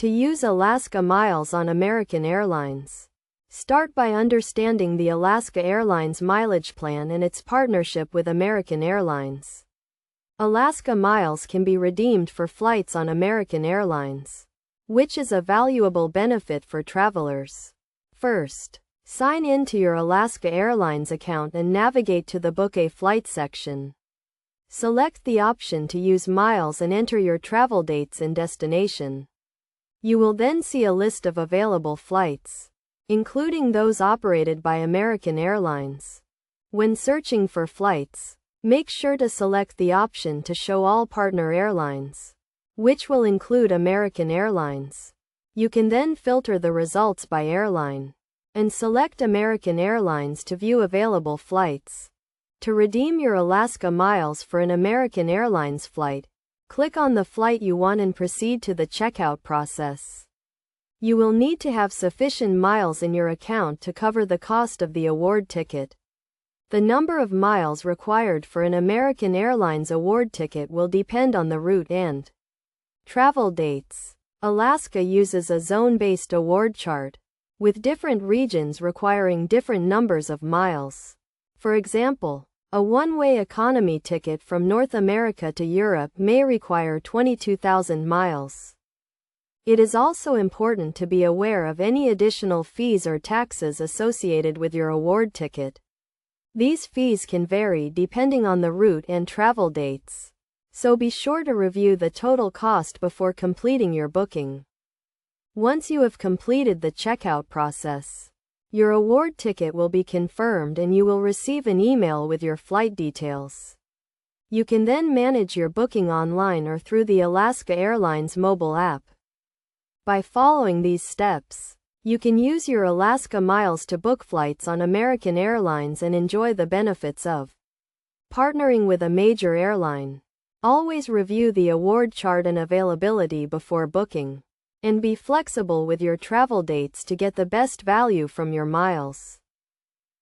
To use Alaska miles on American Airlines. Start by understanding the Alaska Airlines mileage plan and its partnership with American Airlines. Alaska miles can be redeemed for flights on American Airlines, which is a valuable benefit for travelers. First, sign in to your Alaska Airlines account and navigate to the Book a Flight section. Select the option to use miles and enter your travel dates and destination. You will then see a list of available flights, including those operated by American Airlines. When searching for flights, make sure to select the option to show all partner airlines, which will include American Airlines. You can then filter the results by airline, and select American Airlines to view available flights. To redeem your Alaska miles for an American Airlines flight, click on the flight you want and proceed to the checkout process. You will need to have sufficient miles in your account to cover the cost of the award ticket. The number of miles required for an American Airlines award ticket will depend on the route and travel dates. Alaska uses a zone-based award chart, with different regions requiring different numbers of miles. For example, a one-way economy ticket from North America to Europe may require 22,000 miles. It is also important to be aware of any additional fees or taxes associated with your award ticket. These fees can vary depending on the route and travel dates, so be sure to review the total cost before completing your booking. Once you have completed the checkout process, your award ticket will be confirmed and you will receive an email with your flight details. You can then manage your booking online or through the Alaska Airlines mobile app. By following these steps, you can use your Alaska miles to book flights on American Airlines and enjoy the benefits of partnering with a major airline. Always review the award chart and availability before booking, and be flexible with your travel dates to get the best value from your miles.